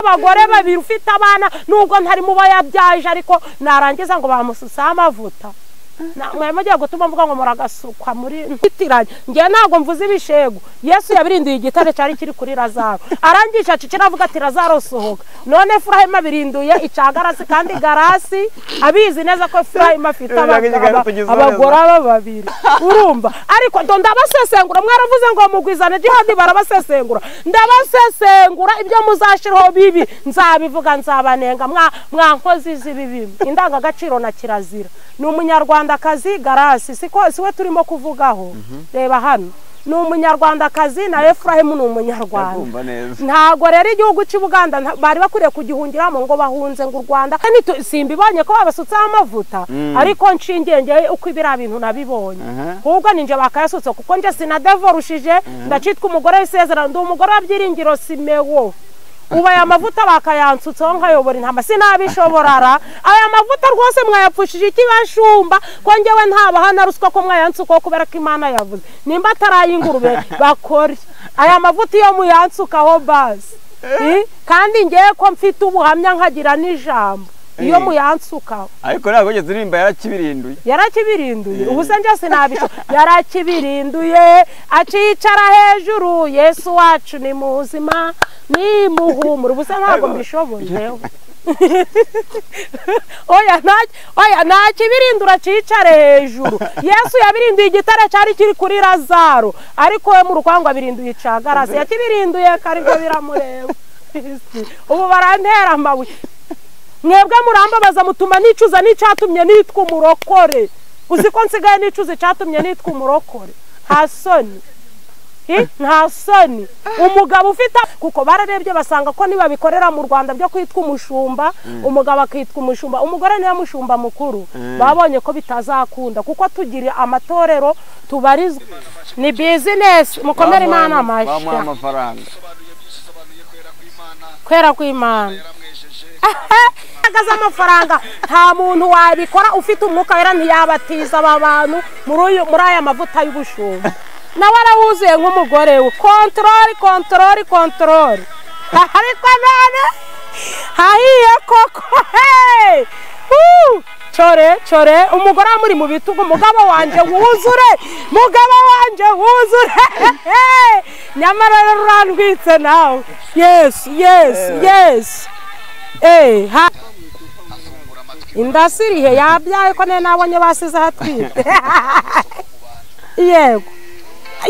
abagore babiri ufite abana nubwo ntari mu bayabyaje ariko narangiza ngo bamususa amavuta mwagiye gutuma mvuga ngo muragasukwa muri ntitiranye ngiye ntabwo mvuze ibishego Yesu yabirinduye igitare cyari kiri kuri Lazaro arangisha cicira avuga ati Lazaro sohoka none Efurayimu birinduye icagarasi kandi garasi abizi neza ko Efurayimu afite abagore babiri urumva ariko ndabasesengura mwaravuze ngo mugwizane jihadi barabasesengura ndabasesengura ibyo muzashiraho bibi nzabivuga nzabanenga mwankozi z'ibibi indangagaciro na kirazira ni umunyarwandakazi garasi siwe turimo kuvugaho reba hano ni umunyarwandakazi na Efurayimu ni umunyarwanda ntago rero igihugu cy'Ubuganda bari bakuriye kugihungiramo ngo bahunze ngo u Rwanda simbibonye ko babasutse amavuta ariko nshingiye uko ibira bintu nabibonye ahubwo ninje bakayasutse kuko nje sinadevorushije ndacitwa umugore w'isezerano ndi umugore w'abyiringiro Simewo uba aya mavuta bakayansutseho nkayobora intama sinabishoborara aya mavuta rwose mwayapfushije ikibashumba ko ngewe ntabahana ruswa ko mwayansukaho kubera ko Imana yavuze nimba atarayingurube bakore aya mavuta iyo muyansukaho basi kandi ngewe ko mfite ubuhamya nkagira n'ijambo iyo muyansukaho ariko ntabwo ugeze urimba yarakibirinduye ubu se nje sinabisho yarakibirinduye acicara hejuru Yesu wacu ni muzima ni muhumura ubu se ntabwo mbishoboye oya nakibirindura cicare hejuru Yesu yabirinduye igitare cyari kiri kuri Lazaro ariko we mu rukwangwa abirinduye icagarasi yakibirinduye kariko biramureba ubu barantera amabuye mwebwe murambabaza mutuma nicuza n'icatumye nitwa umurokore uzi ko nsigaye nicuza icatumye nitwa umurokore nta soni umugabo ufite kuko bararebye basanga ko niba bikorera mu Rwanda byo kwitwa umushumba umugabo akitwa umushumba umugore niwe mushumba mukuru babonye ko bitazakunda kuko tugira amatorero tubarizwa ni business mukomere Imana amashya kwera kw'Imana agaza amafaranga nta muntu wabikora ufite umwuka wera ntiyabatiza aba bantu muri aya mavuta y'ubushumba nawe arawuzuye nk'umugore we control ariko none hahiye koko core umugore muri mu bitugu umugabo wanje wuzure nyamara rurandwitse nawe yes indasirihe yabyaye ko nabonye basize hatwite yego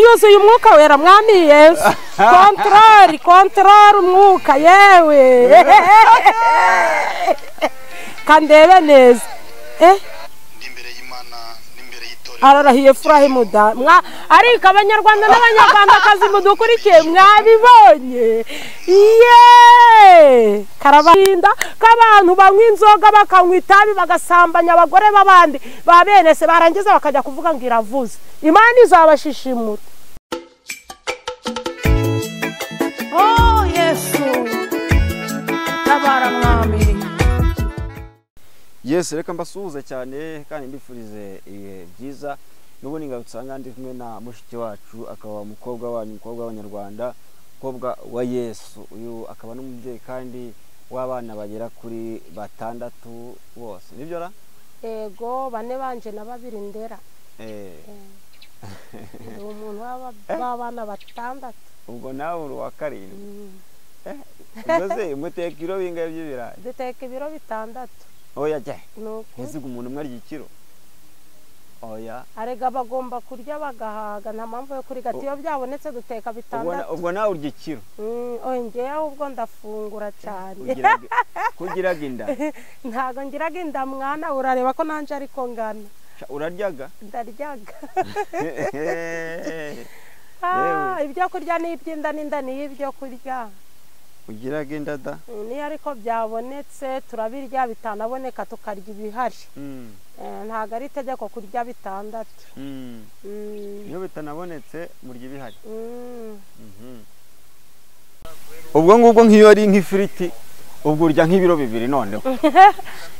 yuzuye umwuka wera mwami Yesu control umwuka yewe kandebe neza ararahiye Efurayimu da ariko abanyarwanda n'abanyarwandakazi mudukurikiye mwabibonye karabahinda k'abantu banywa inzoga bakanywa itabi bagasambanya abagore b'abandi ba bene se barangiza bakajya kuvuga ngo iravuze Imana izabashishimura Yesu tabara mwami Yesu reka mbasuhuze cyane kandi mbifurize byiza n'ubundi ngarutsanga ndi kumwe na mushiki wacu akaba umukobwa w'abanyarwanda umukobwa wa Yesu uyu akaba n'umubyeyi kandi w'abana bagera kuri 6 bose nibyo ra yego bane banje na babiri ndera umuntu w'abana 6 ubwo nawe uri wa 7 ubwo muteka ibiro bingahe by'ibirayi duteka ibiro 6 oya jye ntiziga umuntu umwe arya ikiro oya arega bagomba kurya bagahaga nta mpamvu yo kurigata iyo byabonetse duteka 6 ubwo nawe urya ikiro ngewe ahubwo ndafungura cyane kugiraga inda ntago ngiraga inda mwana urareba ko nanje ariko ngana uraryaga ndaryaga ibyo kurya n'iby'inda n'inda n'ibyo kurya ugiraga inda da niyo ariko byabonetse turabirya bitanaboneka tukarya ibihari ntago ari itegeko kurya 6 niyo bitanabonetse murya ibihari ubwo ngubwo nk'iyo ari nk'ifiriti ubwo urya nk'ibiro 2 noneho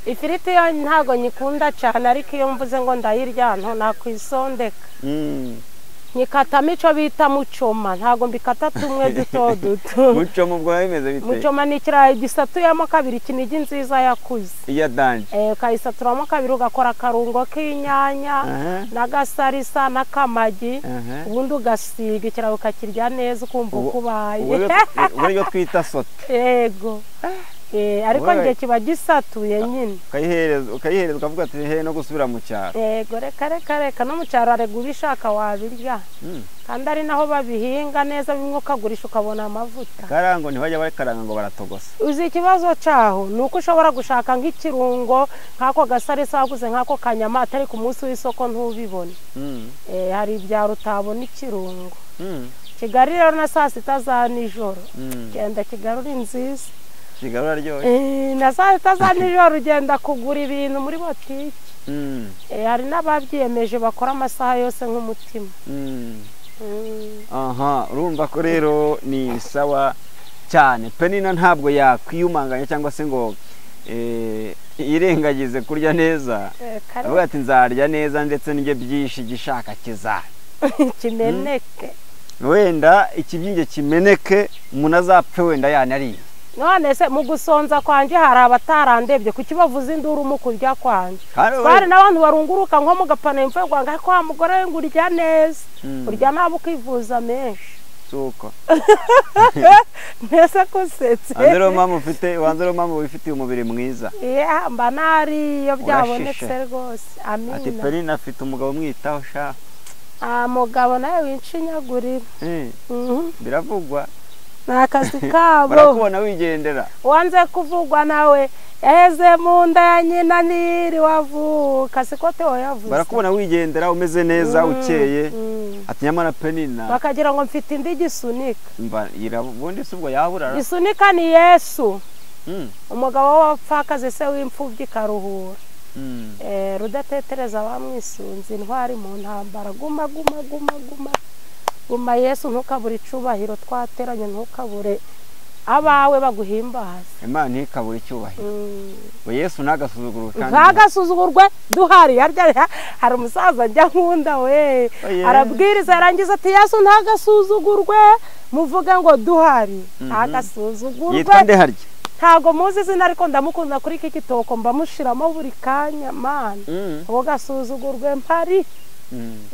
ifiriti yo ntago nyikunda cyane ariko iyo mvuze ngo ndayirya nto nakwisondeka nyikatamo ico bita mucoma ntago mbikata tumwe duto duto. Mucoma ubwo bimeze bite? Mucoma ni ikirayi gisatuyemo kabiri kinigi nziza yakuze. Iya danje. Ukayisaturamo kabiri ugakora akarungo k'inyanya n'agasarisa n'akamagi ubundi ugasiga ikirayi ukakirya neza ukumva ukubaye. Uburyo twita sote. Yego. Ariko ngiye kiba gisatuye nyine. Ukayihereza ukavuga ati he no gusubira mu cyaro. Yego reka no mu cyaro arega ubishaka wabirya. Kandi ari naho babihinga neza bimwe ukagurisha ukabona amavuta. Karango ntibajya bakaranga ngo baratogosa. Uzi ikibazo cyaho nuko ushobora gushaka nk'ikirungo nk'ako gasarisa waguze nk'ako kanyama atari ku munsi w'isoko ntubibone. Hari ibyaro utabona ikirungo. Kigali rero na saa sita za nijoro genda Kigali uri nziza. Kigali aryoshye. Na saa sita za nijoro ugenda kugura ibintu muri botike. Hari n'ababyiyemeje bakora amasaha yose nk'umutima. Aha, urumva ko rero ni sawa cyane. Penina ntabwo yakwiyumanganya cyangwa se ngo irengagize kurya neza. Avuga ati nzarya neza ndetse n'ibyo byinshi gishaka kizara. Kimeneke. Wenda ikibyinge kimeneke umuntu azapfe wenda yanariye. None se mu gusonza kwanje hari abatarandebye kukibavuza induru mu kurya kwanje. Twari n'abantu barunguruka nko mu gapana imvuye gwanga ko amugore ngurya neza. Urya nabo kwivuza menshi. Suko. Nese kusetse. Wanzero mama wifitiye umubiri mwiza. Mba nari iyo byabonetse rwose. Amina. Ati Penina afite umugabo mwitaho sha. Mugabo nawe winshinyagurira. Biravugwa. Nakazi kabo. Barakubona wigendera. Wanze kuvugwa nawe yaheze mu nda ya nyina niri wavuka siko Theo yavuze. Barakubona wigendera umeze neza ukeye. Ati nyamara Penina. Bakagira ngo mfite indi gisunika. Mba irabundi subwo yaburara. Gisunika ni Yesu. Umugabo wapfakaze se w'imfubyi karuhura. Rudatetereza bamwisunze intwari mu ntambara guma Yesu ntukabure icubahiro twateranye ntukabure abawe baguhimbaza. Imana ntikabure icyubahiro. Yesu nagasuzugurwe kandi ntagasuzugurwe duhari hari umusaza njya nkunda we arabwiriza yarangiza ati Yesu ntagasuzugurwe muvuge ngo duhari ntagasuzugurwe. Yitwa nde harya? Ntago muzi izina ariko ndamukunda kuri iki kitoko mbamushiramo buri kanya mana. Uwo gasuzugurwe mpari.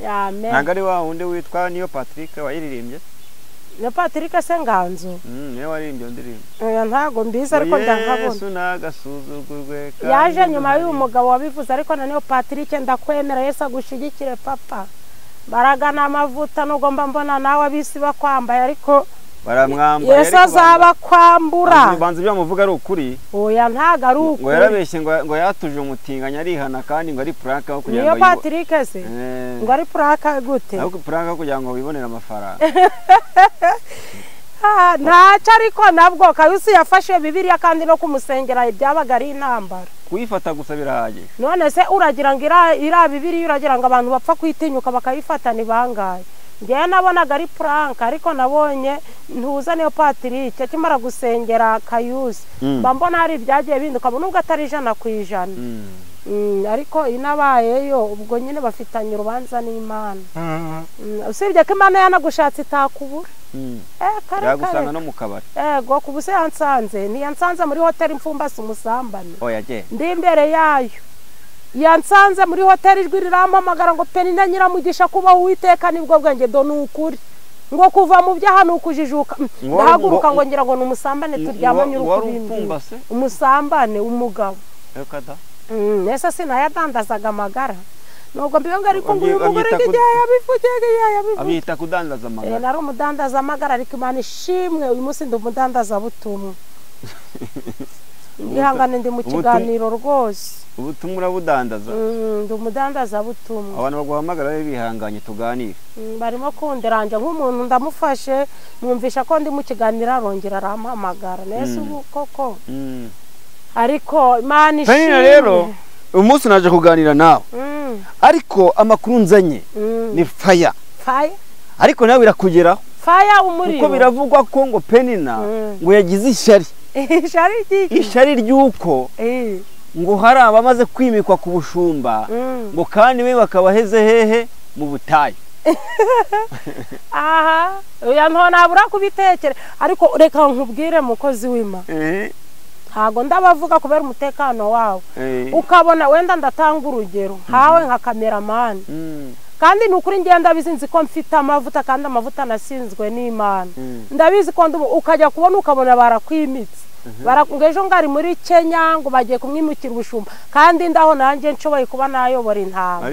Amen. Ntago ari wa wundi witwa niyo Patrick wayiririmbye? Niyo Patrick se Nganzo. Niwe waririmbye ndirimbo. Ntago mbiza ariko ndankabona. Yesu nagasuzugurwe. Yaje nyuma y'uyu mugabo wabivuze ariko na niyo Patrick ndakwemera Yesu agushigikire papa. Baragana amavuta nugomba mbona nawe abisi bakwambaye ariko baramwambaye Yesu azaba kwambura. Banze byamuvuga ari ukuri. Oya ntago ari ukuri. Ngo yarabeshye ngo yatuje umutinganya arihana kandi ngo ari prank aho kugira ngo niyo Patrick se ngo ari prank gute? Aho prank kugira ngo wibonera amafaranga. Ntaca ariko nabwo Kayusi yafashe Bibiliya kandi no kumusengera byabaga ari intambara. Kuyifata gusa birahagije. None se uragira ngo ira Bibiliya uragira ngo abantu bapfa kwitinyuka bakayifata ni bangaye. Ngiye nabonaga ari prank ariko nabonye ntuza niyo Patrick kimara gusengera Kayusi. Mbona hari ibyagiye binduka nubwo atari 100%. Ariko inabayeyo ubwo nyine bafitanye urubanza n'Imana. Usibye ko Imana yanagushatse itakubura. Yagusanga no mu kabari. Ego kubuse yansanze ntiyansanze muri hotel Mfumbasi umusambane. Oya je. Ndi imbere yayo. Yansanze muri hotel ijwi rirampamagara ngo Penina nyiramugisha kuba Uwiteka nibwo bwenge do nukuri. Ngo kuva mu byaha nukujijuka. Ndahaguruka ngo ngira ngo numusambane turyamanye urukubindi. Umusambane umugabo. Ekada. Nesa sinayadandazaga amagara. Nuko mbiyonga ariko ngo uyu mugore ngiye yabivuge. Abita kudandaza amagara. Nari umudandaza amagara ariko Imana ishimwe uyu munsi ndumudandaza butumwa. Ihangane ndi mu kiganiro rwose. Ubutumwa urabudandaza? Ndumudandaza butumwa. Abantu baguhamagara bihanganye tuganire. Barimo kunderanje nk'umuntu ndamufashe mwumvisha ko ndi mu kiganiro arongera arampamagara. Nese ubu koko. Ariko Imana ishimwe. Penina rero umunsi naje kuganira nawe. Ariko amakuru nzanye ni fire. Fire? Ariko nawe birakugeraho. Fire umuriro. Kuko biravugwa ko ngo Penina ngo yagize ishyari. Ishyari ryuko ngo hari abamaze kwimikwa ku bushumba ngo kandi we bakabaheze hehe mu butayu. aha oya ntabura kubitekera ariko reka nkubwire mukozi w'Imana ntago ndabavuga kubera umutekano wawe ukabona wenda ndatanga urugero hawe nka cameraman kandi nukuri ngenda bizinzi ko mfite amavuta kandi amavuta nasinzwe n'Imana ndabizi ko ukajya kubona ukabona barakwimitse barakungejo ngari muri Kenya ngo bagiye kumwimukira ubushumba kandi ndaho nanjye nshoboye kuba nayobora intama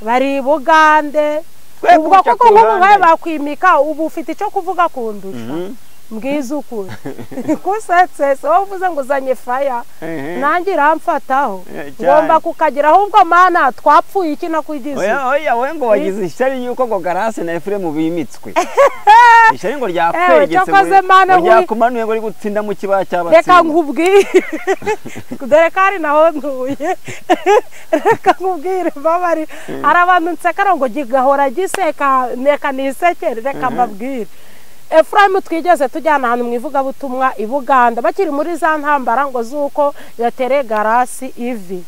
bari Bugande ubwo koko nk'ubu ngaye bakwimika ubu ufite icyo kuvuga kundusha mbwiza ukuri kusetse so uvuze ngo uzanye faya nanjye iramfataho ngomba kukagira ahubwo mana twapfuye iki nakwigize oya we ngo wagize ishyari yuko ngo Garase na Efremu bimitswe ishyari ngo ryakwegetse ngo ryakumanuye ngo rigutsinda mu kibaya cy'abatsinda reka nkubwire dore kari naho ntuye reka nkubwire babari arabantu nsekara ngo gigahora giseka neka nisekere reka mbabwire Efraimu twigeze tujyana ahantu mu ivugabutumwa i Buganda bakiri muri za ntambara ngo zuko yatere Garasi ivi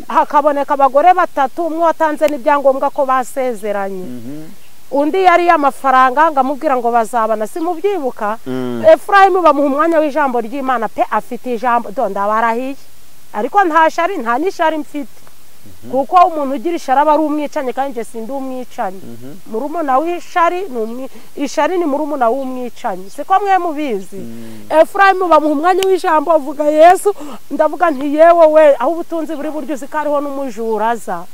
hakaboneka abagore batatu umwe watanze n'ibyangombwa ko basezeranye undi yari y'amafaranga ngamubwira ngo bazabana simubyibuka Efraimu bamuha umwanya w'ijambo ry'Imana pe afite ijambo donda barahiye ariko nta shari nta nishari mfite kuko umuntu ugira ishari aba ari umwicanye kandi nje sindi umwicanye murumuna w'ishari ishari ni murumuna w'umwicanye siko mwe mubizi Efraimu bamuha umwanya w'ijambo avuga Yesu ndavuga nti yewe we aho ubutunzi buri buryo zikariho n'umujuraza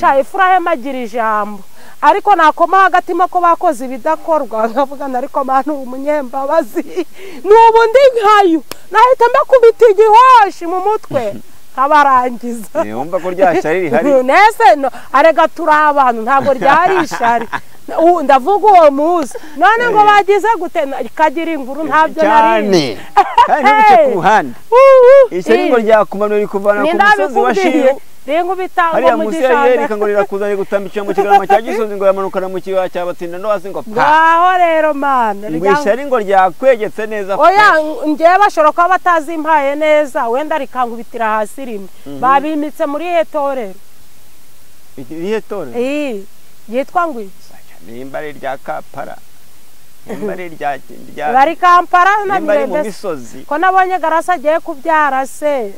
sha Efraimu agira ijambo ariko nakoma hagatima ko bakoze ibidakorwa nkavuga ariko mana umunyembabazi n'ubundi nkayo nahita mbakubita igihoshi mu mutwe kabarangiza umva ko ryashari rihari nese no arega turi abantu ntago ryari ishari ndavuga uwo muzi none ngo bagize gute kagira inkuru ntabyo nari kandi bice ku ruhande ishari ngo ryakumanura kuvana ku musozi wa Shiru rengo bitangwa mu gishanga yereka ngo rirakuzanye gutambikira mu kigarama cya Gisozi ngo yamanukana mu kibaya cy'abatsinda no hasi ngo ngaho rero mana ishari ngo ryakwegetse neza oya ngiye bashoroka batazimpaye neza wenda rikankubitira hasi rimwe babimitse muri hetorero yitwa ngo iki nimbare rya Kampala nimbare rya bari Kampala na mu misozi ko nabonye Garasi agiye kubyara se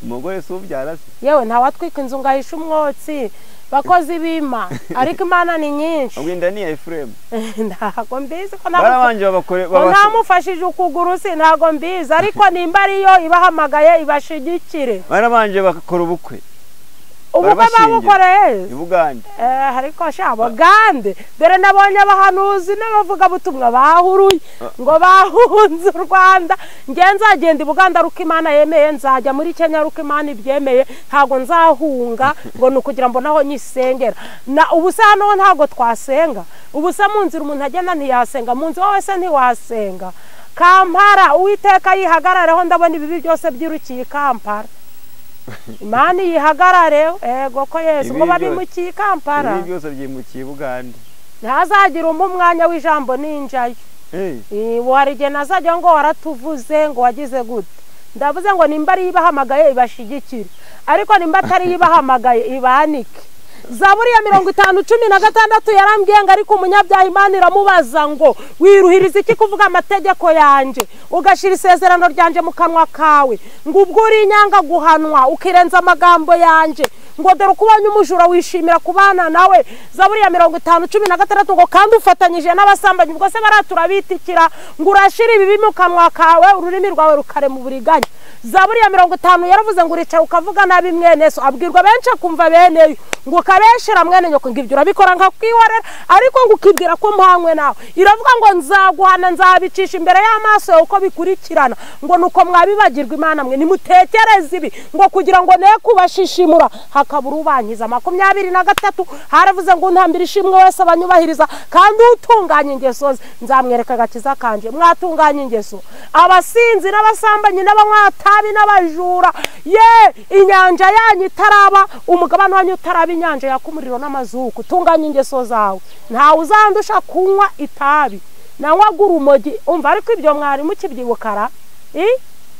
umugore se ubyara se yewe ntawatwika inzu ngahisha umwotsi bakozi bima ariko Imana ni nyinshi ubwinda ni Efremu ntago mbizi ko barabanje babakore namufashije ukuguru si ntago mbizi ariko nimba ariyo ibahamagaye ibashigikire barabanje bakora ubukwe ubukwe babukoreye i Bugande ariko sha Bugande dore nabonye abahanuzi n'abavuga butumwa bahuruye ngo bahunze u Rwanda ngenzagenda i Buganda ruko Imana yemeye nzajya muri Kenya ruko Imana ibyemeye ntago nzahunga ngo nukugira mbo naho nyisengera na ubusa no ntago twasenga ubusa mu nzira umuntu agenda ntiyasenga mu nzu wowe se ntiwasenga Kampala Uwiteka yihagarareho ndabona ibibi byose byirukiye Kampala Imana yihagarare ego ko Yesu ngo babimukiye Kampala ibi byose byimukiye Bugande ntazagira umwanya w'ijambo ninjayo warige nazajya ngo waratuvuze ngo wagize gute ndavuze ngo nimba ari ibahamagaye ibashigikire ariko nimba atari ibahamagaye ibanike Zaburi ya 50:16 yarambwiye ngo ariko umunyabyaha Imana iramubaza ngo wiruhiriza iki kuvuga amategeko yanje ugashira isezerano ryanje mu kanwa kawe ngo ubwo uri inyanga guhanwa ukirenza amagambo yanje ngo dore kubanye umujura wishimira kubana nawe Zaburi ya 50:16 ngo kandi ufatanyije n'abasambanyi ubwo se baraturabitikira ngo urashira ibibi mu kanwa kawe ururimi rwawe rukare mu buriganya Zaburi ya 50 yaravuze ngo urica ukavuga nabi mwene so abwirwa benshi kumva bene ngo kabeshera mwene nyoko ngibyo urabikora nka kwiwarera ariko ngo ukibwira ko mpanywe nawe iravuga ngo nzaguhana nzabicisha imbere y'amaso uko bikurikirana ngo nuko mwabibagirwa Imana mwe nimutekereze ibi ngo kugira ngo ne kubashishimura hakabura ubanyiza 23 haravuze ngo ntambira ishimwe wese abanyubahiriza kandi utunganya ingeso nzamwereka gakiza kanje mwatunganya ingeso abasinzi n'abasambanyi n'abanyatabi n'abajura ye inyanja yanyu itaraba umugabano wanyu utaraba inyanja yakumuriro n'amazuku tunganya ingeso zawe nta uzandusha kunywa itabi nanywa gurumogi umva ariko ibyo mwari mukibyibukara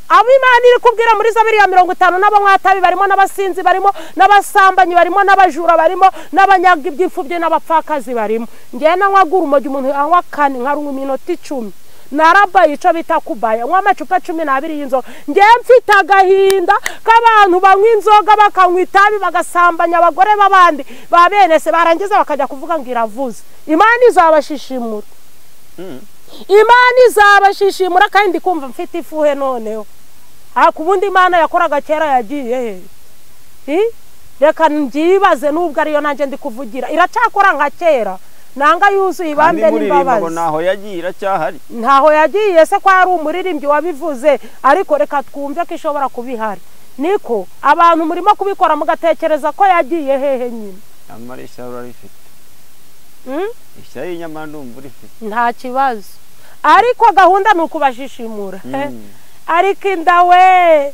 abo Imana iri kubwira muri Zaburi ya 50 n'abanyatabi barimo n'abasinzi barimo n'abasambanyi barimo n'abajura barimo n'abanyaga iby'imfubyi n'abapfakazi barimo ngiye nanywaga urumogi umuntu anywa kane nkarunwa iminota 10 narabaye ico bita kubaya nywa amacupa 12 y'inzoga ngiye mfite agahinda k'abantu banywa inzoga bakanywa itabi bagasambanya abagore b'abandi babenese barangiza bakajya kuvuga ngo iravuze Imana izabashishimura Imana izabashishimura kandi kumva mfite ifuhe noneho kubundi Imana yakoraga kera yagiye reka ngibaze nubwo ariyo nanjye ndi kuvugira iracakora nka kera nanga yuzuye ibambe n'imbabazi naho yagiye iracyahari ntaho yagiye se ko ari umuririmbyi wabivuze ariko reka twumve ko ishobora kubihari niko abantu murimo kubikora mugatekereza ko yagiye hehe nyine amarisha urarifite ishayi nyama ndumva urifite nta kibazo ariko gahunda nukubashishimura ariko indawe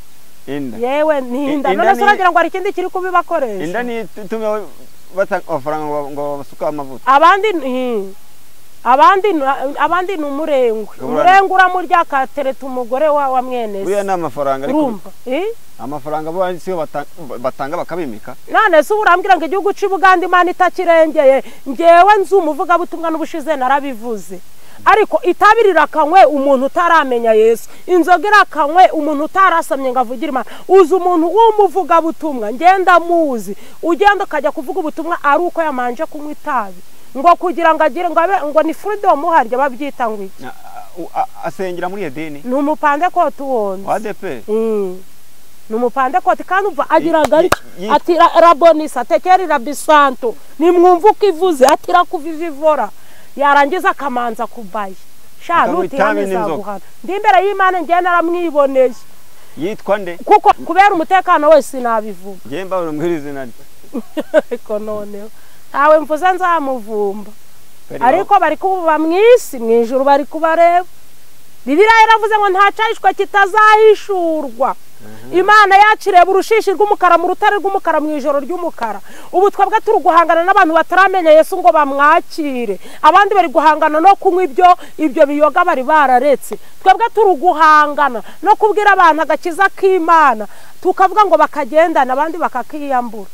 yewe ninda none suragira ngo ari kindi kiri kubibakoresha inda ni tume batanga ngo basuka amavuta abandi n'umurengwe uramurya katereta umugore wa mwenese uya n'amafaranga ariko amafaranga bo siyo batanga bakabimika none se urambwira ngo igihugu c'Ubuganda Imana itakirengeye ngewe nzu umuvuga butumwa n'ubushize narabivuze ariko itabirira kanywe umuntu utaramenya Yesu inzoga irakanywe umuntu utarasamye ngavugira Imana uzi umuntu w'umuvuga butumwa ngenda muzi ugenda ukajya kuvuga ubutumwa ari uko yamanje kunywa itabi ngo kugira ngo agire ngo ni freedom muharya babyita ngo iki asengera muri Edeni ni umupande ko tuwonze ADP ni umupande ko kandi uva agiraga ati rabonisa tekeri rabisanto ni mwumva ukivuze ati rakuvivivora yarangiza kamanza kubaye sha nutihameza guhana ndimbere y'Imana ngiye naramwiboneye yitwa nde kuko kubera umutekano wese nabivuga ngiye mbabura mbwirize nani ko none ntawe mvuze nzamuvumba ariko bari kuba mwisi mwijuru bari kubareba Bibiliya iravuze ngo nta cyashishwa kitazahishurwa Imana yacireba urushishi rw'umukara mu rutare rw'umukara mu ijoro ry'umukara ubu twebwe turi guhangana n'abantu bataramenya Yesu ngo bamwakire abandi bari guhangana no kunywa ibyo biyoga bari bararetse twebwe turi guhangana no kubwira abantu agakiza k'Imana tukavuga ngo bakagendana abandi bakakiyambura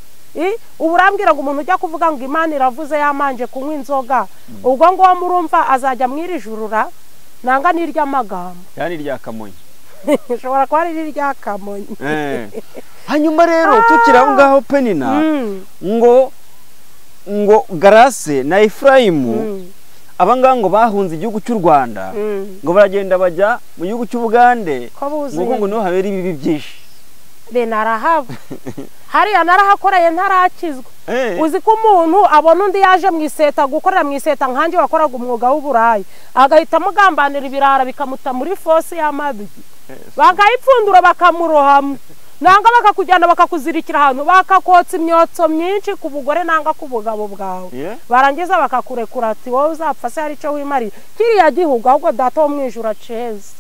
ubu urambwira ngo umuntu ujya kuvuga ngo Imana iravuze yamanje kunywa inzoga ubwo ngo murumva azajya mwirijurura nanga nirya magambo yani rya Kamonyi shobora kwa rya Kamonyi hanyuma rero tukira ngaho Penina ngo Grace na Efraimu abanga ngo bahunze igihugu cy'u Rwanda ngo baragenda bajya mu gihugu cy'Ubugande ngo no habera ibibi byinshi benarahaba hariya narahakoreye ntarakizwa uzi ko umuntu abona undi yaje mwiseta gukorera mwiseta nkanje wakoraga umwuga w'uburayi agahita mugambanira ibirara bikamuta muri fosi y'amabigi bakayipfundura bakamurohamo nanga bakakujyana bakakuzirikira ahantu bakakotsa imyotso myinshi ku bugore nanga ku bugabo bwawe barangiza bakakurekura ati wowe uzapfa se hari cyo wimariye kiriya gihugu ahubwo data wo mwijura ceza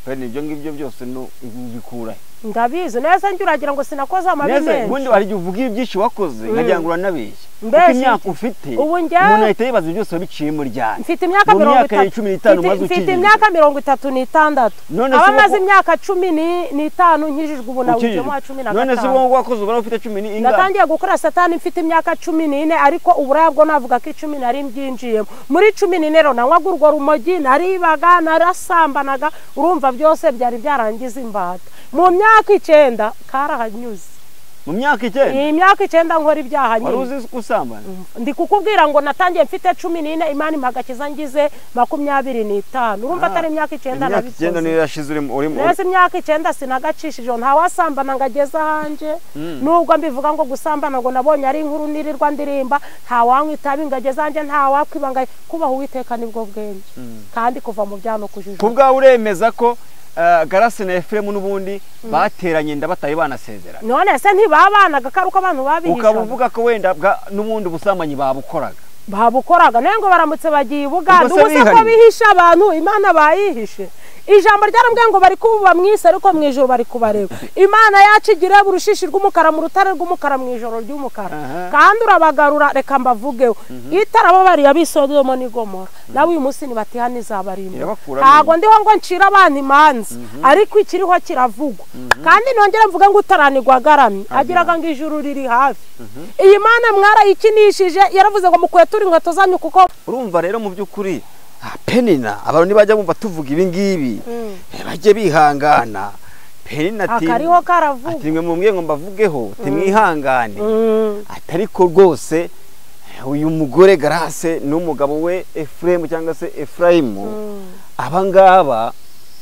kandi ibyo ngibyo byose no bikura ndabizi neza njuragira ngo sinakoze amabimenshi neza ubundi wari uvuga ibyinshi wakoze nkagira ngo uranabeshya kuko imyaka ufite umuntu ahita yibaza byose biciye mu ryane mfite imyaka 15 mfite imyaka 36 abamaze imyaka 15 nkijijwe ubu nawe mu 15 none se ubwo wakoze ubara ufite 10 inga natangiye gukora satani mfite imyaka 14 ariko uburaya bwo navuga ko 10 nari mbyinjiyemo muri 14 rero nanywaga urwo rumogi naribaga narasambanaga urumva byose byari byarangiza imbata mu myaka 9 karahanyuze mu myaka 9 iyi myaka 9 nkora ibyaha nyine wari uzi gusambana ndi kukubwira ngo natangiye mfite 14 Imana impagakiza ngize 25 urumva atari imyaka 9 nabikoze 9 niyo yashize uri nese imyaka 9 sinagacishije nta wasambana ngageza hanje nubwo mbivuga ngo gusambana ngo nabonye ari inkuru nirirwa ndirimba nta wanywa itabi ngageza hanje nta wakwibanga kubaho Uwiteka nibwo bwenge kandi kuva mu byano kujijura kubwa uremeza ko Grace na Efraimu n'ubundi bateranye ndabataye banasezera none se ntibabanaga karuko abantu babisha ukavuga ko wenda n'ubundi busamanyi babukoraga babukoraga nayo ngo baramutse bagiye Buganda Ubwo se ubuse ko bihariye? bihisha abantu Imana bayihishe ijambo ryarambwiye ngo bari kububa mwisi ariko mu ijoro bari kubareba Imana yacu igire urushishi rw'umukara mu rutare rw'umukara mu ijoro ry'umukara kandi urabagarura reka mbavugeho itarababariye abisodomo ni Gomora nawe uyu munsi nibatihana izabarimba ntago ndiho ngo ncira abantu imanza ariko ikiriho kiravugwa kandi nongera mvuga ngo utaranirwa garamye agiraga ngo ijuru riri hafi iyi Mana mwarayikinishije yaravuze ngo mukweture inkweto zanyu kuko urumva rero mu by'ukuri Penina abantu nibajya bumva tuvuga ibi ngibi bajye bihangana Penina ati akariho karavuga ati mwe mumbwiye ngo mbavugeho timwihangane atariko rwose uyu mugore Grace n'umugabo we Ephraim cyangwa se Ephraim abangaba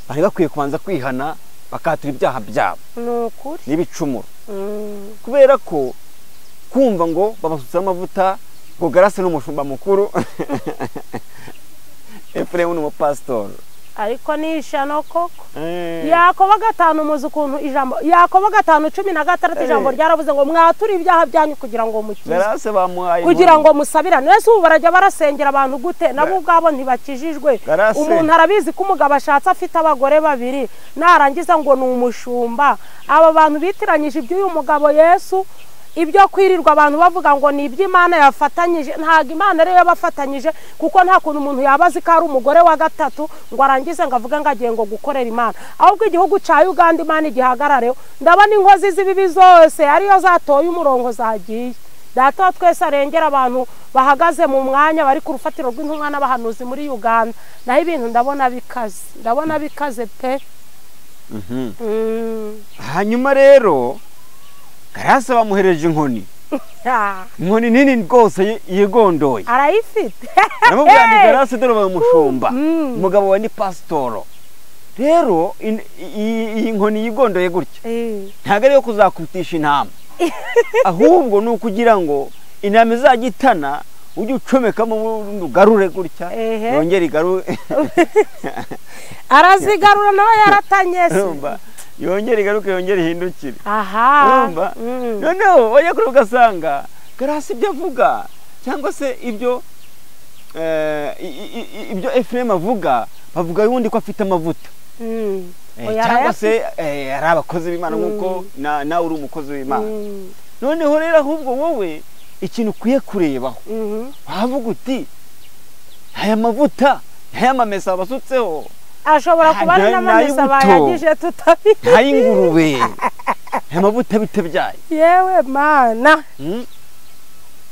bari bakwiye kubanza kwihana bakatura ibyaha byabo nukuri n'ibicumuro kubera ko kumva ngo babasutse amavuta ngo Grace n'umushumba mukuru Ephraim n'umupastor ariko nishano koko Yakobo 5 muzi ukuntu ijambo Yakobo 5:16 ijambo ryaravuze ngo mwatura ibyaha byanyu kugira ngo mukize Grace bamuhaye kugira ngo musabirane wese ubu barajya barasengera abantu gute nabo ubwabo ntibakijijwe umuntu arabizi ko umugabo ashatse afite abagore babiri narangiza ngo ni umushumba aba bantu bitiranyije iby'uyu mugabo Yesu ibyo kwirirwa abantu bavuga ngo ni iby'Imana yafatanyije ntago Imana rero yabafatanyije kuko nta kuntu umuntu yabazi ko ari umugore wa gatatu ngo arangize ngo avuga ngo agiye ngo gukorera Imana ahubwo igihugu ca Uganda Imana igihagarareho ndabona inkozi z'ibibi zose ariyo zatoye umurongo zagiye data twese arengera abantu bahagaze mu mwanya bari ku rufatiro rw'intumwa n'abahanuzi muri Uganda naho ibintu ndabona bikaze pe hanyuma rero Grace bamuhereje inkoni inkoni nini rwose yigondoye arayifite namubwira ni Grace dore bamushumba umugabo wa ni pastoro rero iyi nkoni yigondoye gutya ntago ari yo kuzakutisha intama ahubwo ni ukugira ngo intama izagitana ujye ucomekamo ugarure gutya yongera igarure arazigarura nawe yaratanyese yongera igaruke yongera ihindukire aha noneho wajya kuri ugasanga Grace ibyo avuga cyangwa se ibyo Ephraim avuga bavuga yundi ko afite amavuta cyangwa se ari abakozi b'Imana nk'uko nawe uri umukozi w'Imana noneho rero ahubwo wowe ikintu ukwiye kurebaho wavuga uti aya mavuta aya mamesa basutseho ashobora kuba ari n'amamesa bayagije tutabizi ntayingurube amavuta bitebyaye yewe Mana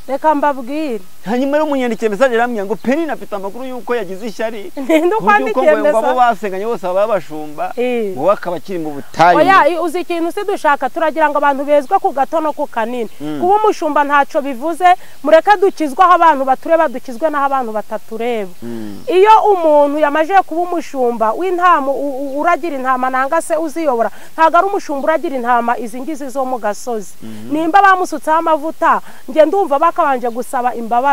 reka mbabwire hanyuma rero munyandikiye message ramya ngo Penina afite amakuru yuko yagize ishyari ninde kwandikiye message ngo basenganye bose babashumba ngo bakabakiri mu butayu oya uzi ikintu se dushaka turagira ngo abantu bezwe ku gato no ku kanini kuba umushumba ntaco bivuze mureka dukizwa abantu batureba dukizwe naho abantu batatureba iyo umuntu yamaje kuba umushumba w'intama uragira intama nanga se uziyobora ntago ari umushumba uragira intama izingizi zo mu gasozi nimba bamusutseho amavuta nge ndumva bakabanje gusaba imbabazi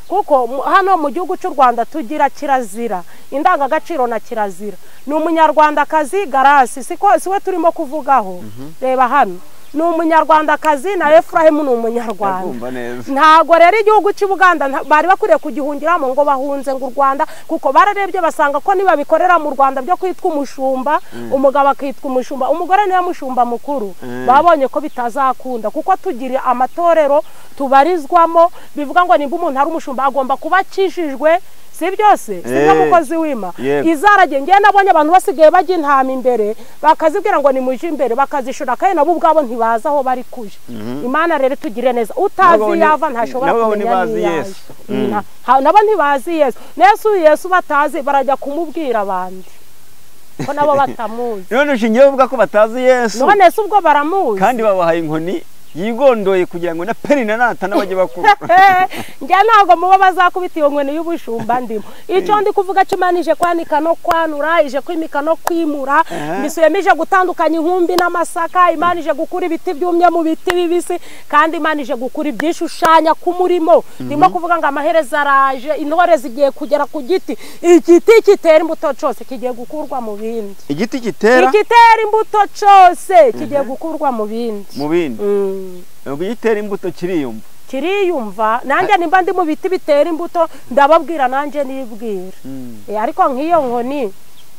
kuko hano mu gihugu cy'u Rwanda tugira kirazira indangagaciro na kirazira ni umunyarwandakazi Grace siwe turimo kuvugaho reba hano ni umunyarwandakazi na Ephraim ni umunyarwanda ntago rero igihugu cy'u Buganda bari bakuriye kugihungiramo ngo bahunze ngo u Rwanda kuko bararebye basanga ko niba bikorera mu Rwanda byo kwitwa umushumba umugabo akitwa umushumba umugore niwe mushumba mukuru babonye ko bitazakunda kuko tugira amatorero tubarizwamo bivuga ngo nimba umuntu ari umushumba agomba kuba akishijwe si byose singa mukozi w'Imana izarage ngiye nabonye abantu basigaye bajya intama imbere bakazibwira ngo ni muje imbere bakazishura kandi nabo ubwabo ntibaza aho bari kuje Imana rero tugire neza utazi yava ntashobora kumenya Yesu nabo ntibazi Yesu batazi barajya kumubwira abandi ko nabo batamuzi none ushingiye uvuga ko batazi Yesu none se ubwo baramuzi kandi babahaye inkoni yigondoye kugira ngo na Penina natana bajye bakuru njya ntago muba bazakubita iyo nkweni y'ubushumba ndimo icyo ndi kuvuga kimanije kwanika no kwanura ije kwimika no kwimura mbisuyemije gutandukanya inkumbi n'amasaka imanije gukura ibiti byumye mu biti bibisi kandi imanije gukura ibyishushanya ku murimo ndimo kuvuga ngo amahereza araje intore zigiye kugera ku giti igiti kitera imbuto cyose kigiye gukurwa mu bindi igiti kitera imbuto cyose kigiye gukurwa mu bindi ubwo yitera imbuto kiriyumva kiriyumva nanjye nimba ndi mu biti bitera imbuto ndababwira nanjye nibwira ariko nk'iyo nkoni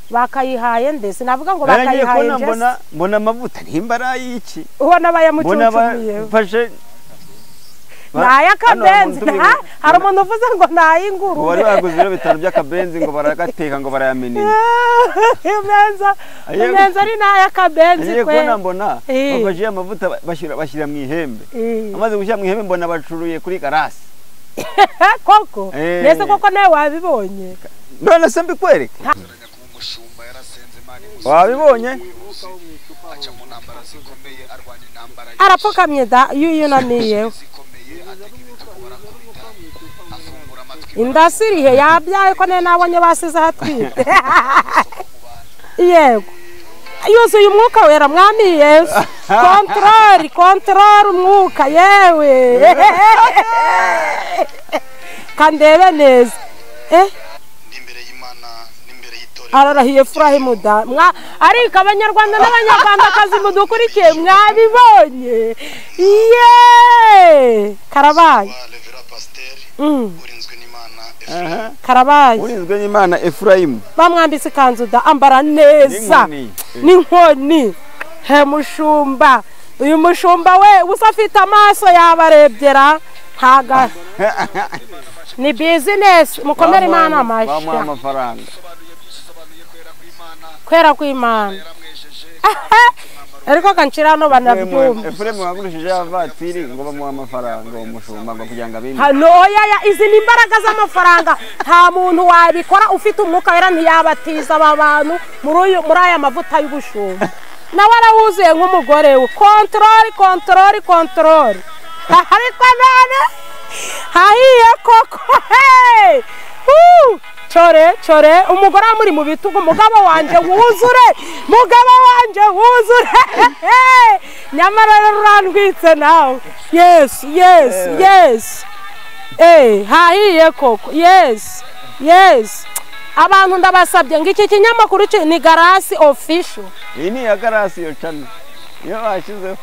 bakayihaye ndetse navuga ngo bakayihaye mbona amavuta ntimbara y'iki ubona bayamucucumiye fashe n'ay'akabenzi hari umuntu uvuze ngo n'ay'ingurube wari waguze ibiro 5 by'akabenzi ngo baragateka ngo barayamenera imenza ari n'ay'akabenzi kwe kubona mbona bafashe amavuta bashyira mu ihembe amaze gushyira mu ihembe mbona bacuruye kuri garasi koko nese koko nawe wabibonye none se mbikwereke wabibonye arapfukamye da yunamiyeho indasirihe yabyaye ko ne nabonye basize hatwite yego yuzuye umwuka wera mwami Yesu control umwuka yewe kandebe neza ararahiye Efurahimu da ariko abanyarwanda n'abanyarwandakazi mudukurikiye mwabibonye karabaye karabaye urinzwe n'Imana Efurahimu bamwambise ikanzu da ambara neza n'inkoni he mushumba uyu mushumba we ubusa afite amaso yabarebyera ntaga ni business mukomere Imana amashyi bamuha amafaranga kwera kw'Imana ariko kanchira no banabyumva Efurahimu wagurishije avatiri ngo bamuha amafaranga umushumba ngo kugira ngo abime hano izi ni imbaraga z'amafaranga nta muntu wabikora ufite umwuka wera ntiyabatiza aba bantu muri aya mavuta y'ubushumba nawe arawuzuye nk'umugore we control ariko none hahiye koko chore umugore muri mu bitugu mugabo wanje wuzure nyamara rurandwitse nawe yes hahiye koko yes abantu ndabasabye ngo iki kinyamakuru ni Garasi official iyi ni ya Garasi yo channel iyo bashizeho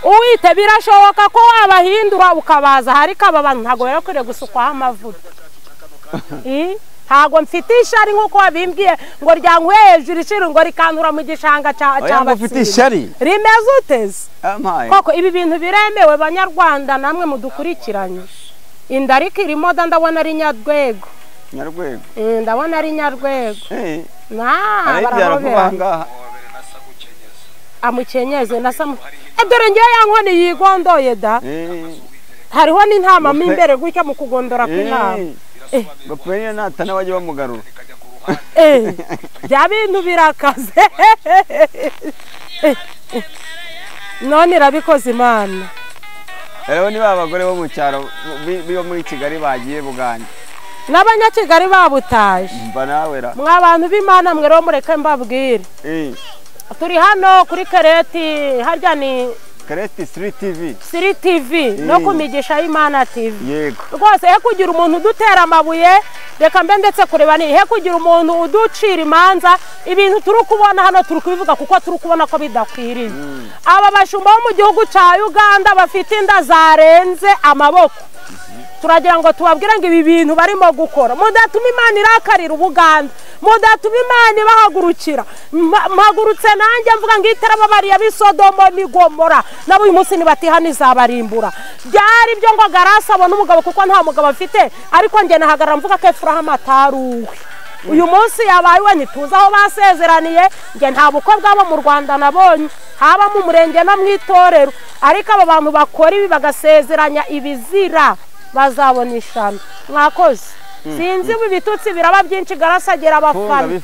uwite birashoboka ko wabahindura ukabaza hariko aba bantu ntago yarakwiriye gusukwaho amavuta ntago mfite ishari nk'uko wabimbwiye ngo ryankuye hejuru ishiri ngo rikantura mu gishanga cy'abatsiri rimeze uteze koko ibi bintu biremewe banyarwanda namwe mudukurikiranye inda ariko irimo ndabona ari Nyarwego ndabona ari Nyarwego barahobera amukenyeze nasamu dore ngiye yankoni yigondoye da hariho n'intama mo imbere gutya mu kugondora kw'intama bapfuye natana bajye bamugarura bya bintu birakaze none irabikoze Imana rero ni babagore bo mu cyaro biyo muri Kigali bagiye Buganda n'abanyakigali babutaje mba nawera mwabantu b'Imana mwe ro mureke mbabwire turi hano kuri Kereti harya ni Kereti Siri TV no kumigisha y'Imana TV yego rwose he kugira umuntu udutera amabuye reka mbe ndetse kureba ni he kugira umuntu uducira imanza ibintu turi kubona hano turi kubivuga kuko turi kubona ko bidakwiriye aba bashumba bo mu gihugu cya Uganda bafite inda zarenze amaboko turagira ngo tubabwire ngo ibi bintu barimo gukora mudatuma Imana irakarira Ubuganda mudatuma Imana ibahagurukira mpagurutse nanjye mvuga ngo itaraba bariya bisodomo ni Gomora nabo uyu munsi nibatihana izabarimbura byari byo ngo Garasi abona umugabo kuko nta mugabo afite ariko njye nahagarara mvuga ko Efurahimu ataruwe uyu munsi yabaye we ntituzi aho basezeraniye njye nta bukwe bwabo mu Rwanda nabonye haba mu murenge no mu itorero ariko aba bantu bakora ibi bagasezeranya ibizira bazabona ishano mwakoze sinzi ibitutsi biraba byinshi Garasi agira abafana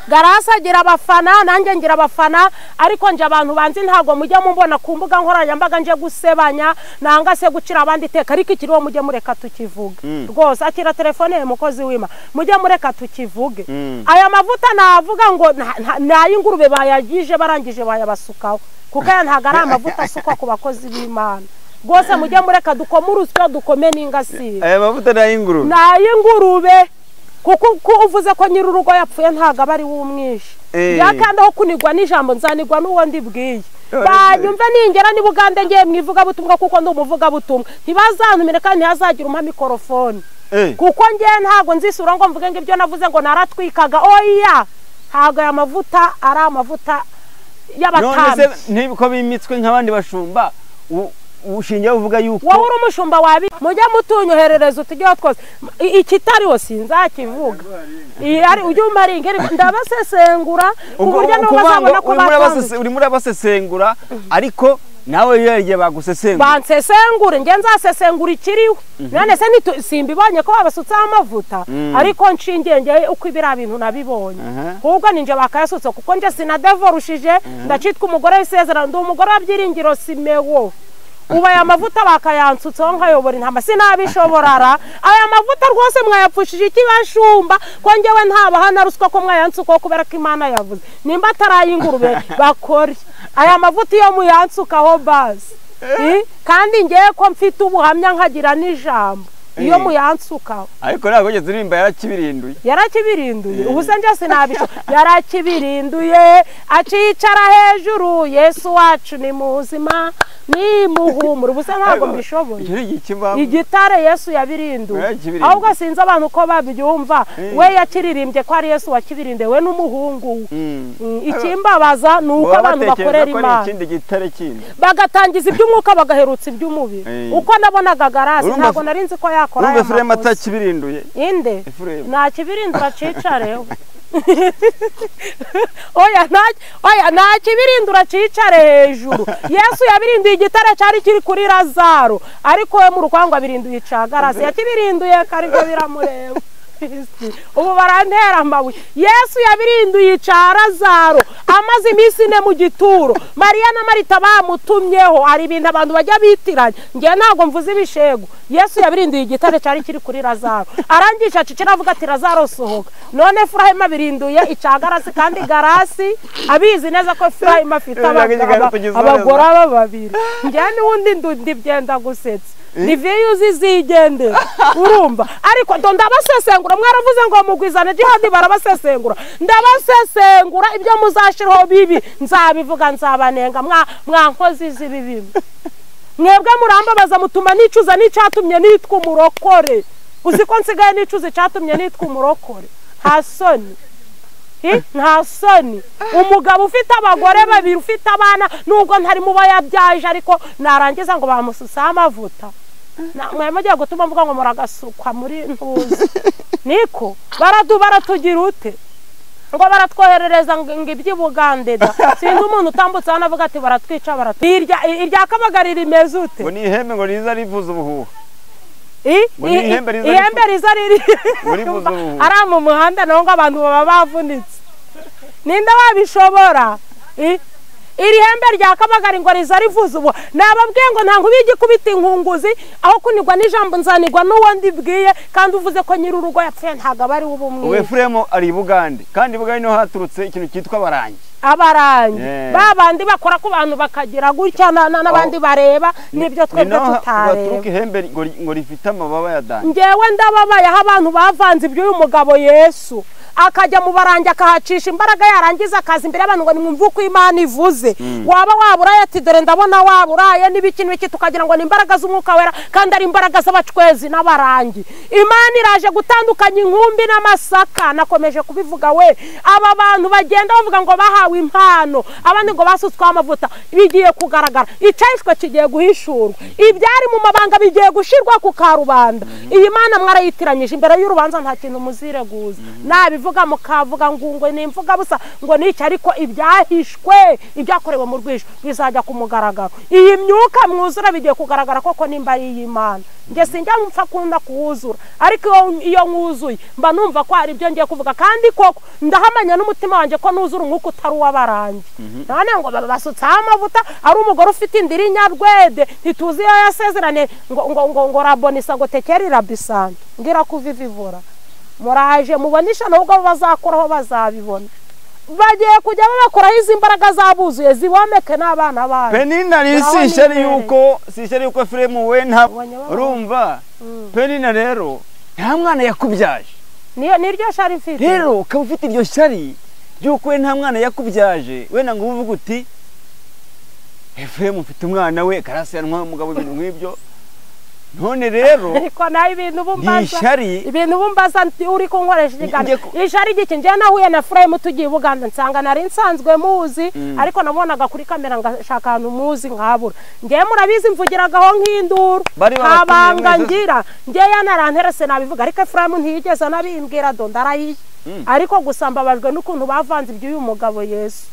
Garasi agira abafana nanjye ngira abafana ariko nje abantu banzi ntago mujya mumbona ku mbuga nkoranyambaga nje gusebanya nanga se gucira abandi teka ariko ikiriho mujye mureka tukivuga rwose akira telefone ye mukozi w'Imana mujye mureka tukivuge aya mavuta navuga ngo nayingurube bayagije barangije bayabasukaho kuko aya ntago ari amavuta asukwa ku bakozi b'Imana rwose mujye mureka dukomurusyo dukome n'ingasire aya mavuta nayingurube kuko uvuze ko nyir'urugo yapfuye ntago bari wumwishe yakandaho kunigwa n'ijambo nzanigwa n'uwo ndibwiye banyumve ningera ni Bugande ngiye mwivuga butumwa kuko ndi umuvuga butumwa ntibazantumire kandi ntihazagira umpa mikrofone kuko ngiye ntago nzisura ngo mvuge ngo ibyo navuze ngo naratwikaga oya ntago aya mavuta ari amavuta y'abatambyi none se ntibiko bimitswe nk'abandi bashumba ushingiye uvuga yuko wowe uri umushumba wabi mujya mutunyoherereza utujyo twose ikitariho sinzakivuga ari ujye umaringe ndabasesengura uburyo no bazabona ko uri muri abasesengura ariko nawe yeye bagusesengura bansesengure nge nzasesengura ikiriwe none se simbibonye ko babasutse amavuta ariko nshingiye nge uko ibira bintu nabibonye ahubwo ninje bakayasutse kuko nje sinadevorushije ndacitwa umugore w'isezerano ndi umugore w'abyiringiro Simewo uba aya mavuta bakayansutseho nkayobora intama sinabishoborara aya mavuta rwose mwayapfushije iki bashumba ko ngewe ntabaha na ruswa ko mwayansukaho kubera ko Imana yavuze nimba atarayingurube bakore aya mavuta iyo muyansukaho basi kandi ngewe ko mfite ubuhamya nkagira n'ijambo iyo muyansukaho ariko ntabwo ugeze urimba yarakibirinduye ubu se nje sinabisho yarakibirinduye acicara hejuru Yesu wacu ni muzima ni muhumura ubu se ntabwo mbishoboye igitare Yesu yabirinduye ahubwo sinzi abantu ko babyumva we yakiririmbye ko ari Yesu wakibirinduye we n'umuhungu ikimbabaza nuko abantu bakorera Imana bagatangiza iby'umwuka bagaherutsa iby'umubiri uko nabonaga garasi ntabwo nari nzi ko yakora aya makosa atakibirinduye inde nta kibirindura cicareho oya nta kibirindura cicare hejuru Yesu yabirinduye igitare cyari kiri kuri Lazaro ariko we mu rukwangwa birinduye icagarasi yakibirinduye karibyo biramureba ubu barantera amabuye Yesu yabirinduye ica Lazaro amaze iminsi ine mu gituro Mariya na Marita bamutumyeho ari ibintu abantu bajya bitiranya ngiye ntago mvuze ibishego Yesu yabirinduye igitare cyari kiri kuri Lazaro arangisha cicira avuga ati Lazaro sohoka none Efurayimu abirinduye ica garasi kandi garasi abizi neza ko Efurayimu afite abagore babiri ngiye n'undi ndibyenda gusetsa Niviyuzi zigende urumva ariko ndabasesengura mwaravuze ngo mugwizane jihadi barabasesengura ndabasesengura ibyo muzashiraho bibi nzabivuga nzabanenga mwankozi zibibi mwebwe murambabaza mutuma nicuza n'icyatumye nitwa umurokore uziko nsigaye nicuza icyatumye nitwa umurokore hasoni nta soni umugabo ufite abagore babiri ufite abana nubwo ntari mu bayabyaje ariko narangiza ngo bamususa amavuta mwemejye gutuma mvuga ngo muragasukwa muri ntuzi niko baratugira ute ngo baratwoherereza ngo iby'Ibugande sinzi umuntu utambutse hano avuga ati baratwica irya Kabagarira imeze ute ngo ni ihembe ngo riza rivuza ubuhuha ihembe riza riri ari mu muhanda naho ngo abantu baba bavunitse ninde wabishobora iri hembe rya Kabagari ngo riza rivuza ubu nababwiye ngo ntango bigikubita inkunguzi aho kunigwa n'ijambo nzanigwa n'uwo ndibwiye kandi uvuze ko nyiri urugo yapfuye ntago bari ubumwe Efuremu ari Bugande kandi Bugande no haturutse ikintu cyitwa abarangi babandi bakora ku bantu bakagira gutya n'abandi bareba nibyo twebwe tutareba ihembe ngo rifite amababa ya dani ngewe ndababaye aho abantu bavanze iby'uyu mugabo Yesu akajya mu barangi akahacisha imbaraga yarangiza akaza imbere y'abantu ngo nimwumve uko Imana ivuze waba waburaye ati dore ndabona waburaye n'ibiki tukagira ngo ni imbaraga z'umwuka wera kandi ari imbaraga z'abacwezi n'abarangi Imana iraje gutandukanya inkumbi n'amasaka nakomeje kubivuga we aba bantu bagenda bavuga ngo bahawe impano abandi ngo basutswe amavuta bigiye kugaragara icayishwe kigiye guhishurwa ibyari mu mabanga bigiye gushirwa ku karubanda iyi Mana mwarayitiranyije imbere y'urubanza nta kintu muzireguza nabivuga mukavuga ngo nimvuga busa ngo niki ariko ibyahishwe ibyakorewe mu rwisho bizajya kumugaragaro iyi myuka mwuzura bigiye kugaragara koko nimba ari y'Imana nge sinjya mpfa kunda kuwuzura ariko iyo mwuzuye mba numva ko ari ibyo ngiye kuvuga kandi koko ndahamanya n'umutima wanjye ko nuzura umwuka utari uw'abarangi none ngo basutse amavuta ari umugore ufite indiri nyarwede ntituzi iyo yasezerane ngo rabonisa ngo tekeri rabisante ngira kuvivivura muraje mubonisha nubwo bazakoraho bazabibona bagiye kujya bakoraho izi mbaraga zabuzuye zibomeke n'abana babo Penina risishari yuko Efuremu we nta urumva Penina rero nta mwana yakubyaje niryo shari mfite rero ukaba ufite iryo shari ryuko we nta mwana yakubyaje we ngo uvuga uti Efuremu mfite umwana we Karasi yanwa umugabo ibintu nk'ibyo none rero ariko nayo ibintu bumbaza nishari ibintu bumbaza uri kunkoresha igikano ishari giki nje nahuye na Efuremu tugiye Buganda nsanga nari nsanzwe muzi ariko nabonaga kuri kamera ngashaka ahantu muzi nkabura ngiye murabizi mvugiragaho nk'induru habanga ngira ngiye yanaranterese nabivuga ariko Efuremu ntiyigeze nabimbwira ndarayiye ariko gusambabajwe n'ukuntu bavanze iby'uyu mugabo Yesu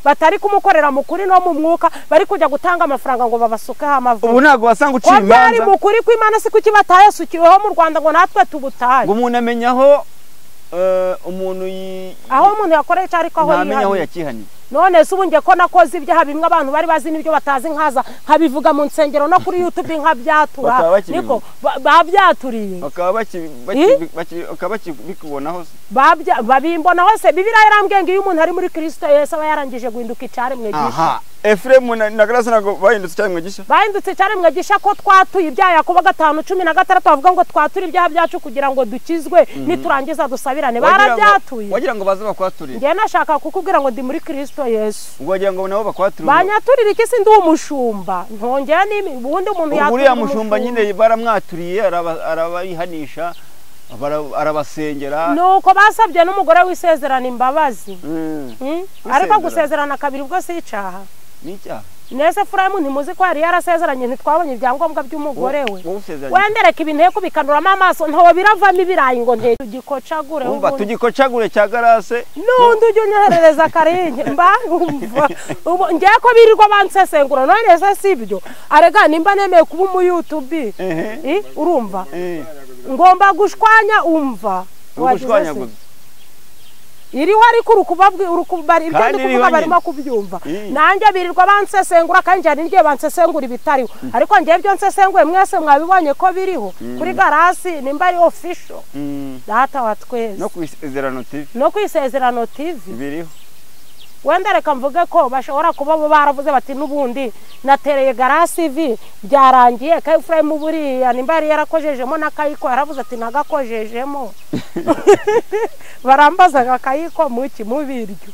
batari kumukorera mukuri no mu mwuka bari kujya gutanga amafaranga ngo babasukeho amavuta ubu ntago basanga uciye imanza bari mukuri kw'Imana si kuki batayasukiweho mu Rwanda ngo natwe tubutaye ngo umuntu amenyaho umuntu aho umuntu yakoreye ariko aho ntamenyaho yakihaniye none se ubunge ko nakoze ibyaha bimwe abantu bari bazi n'ibyo batazi nkaza nkabivuga mu nsengero no kuri YouTube nkabyatura niko babyaturiye bakaba bikubonaho babimbonaho se Bibiliya yarambwiye ngo iyo umuntu ari muri Kristo Yesu aba yarangije guhinduka icyaremwe gisha Efuremu na Karasi nago bahindutse icyaremwe gisha bahindutse icyaremwe gisha ko twatuye ibyaha Yakobo 5:16 bavuga ngo twatura ibyaha byacu kugira ngo dukizwe niturangiza dusabirane barabyatuye wagira ngo baze bakwaturire ngiye nashaka kukubwira ngo ndi muri Kristo Yesu wagira ngo nabo bakwaturire banyaturira iki si ndi umushumba ntongera ubundi umuntu yaturira uriya mushumba nyine baramwaturiye arabayihanisha arabasengera nuko basabye n'umugore w'isezerano imbabazi ariko gusezerana kabiri ubwo si icaha n'icyaha nese Efuremu ntimuzi ko yari yarasezeranye ntitwabonye ibyangombwa by'umugore we wendereka ibintu kubikanuramo amaso ntawo biravamo ibirayi ngo nte tugikocagure umva tugikocagure cya Garase nundi ujye unyoherereza karinge mbangumva ubu ngiye ko birirwa bansesengura none se sibyo arega nimba nemeye kuba mu YouTube urumva ngomba gushwanya umva gushwanya gusa iriho ariko urukubari ibyo ndi kuvuga barimo kubyumva nanjye birirwa bansesengura kandi njye ngiye bansesengura ibitariho ariko ngiye byo nsesenguye mwese mwabibonye ko biriho kuri Garasi nimba ari official data wa twese no kwisezerano TV biriho wenda reka mvuge ko bashobora kuba baravuze bati n'ubundi natereye Garasi vi byarangiye ka Efuremu buriya nimba yari yarakojejemo n'akayiko yaravuze ati nagakojejemo barambaza akayiko muki mu biryo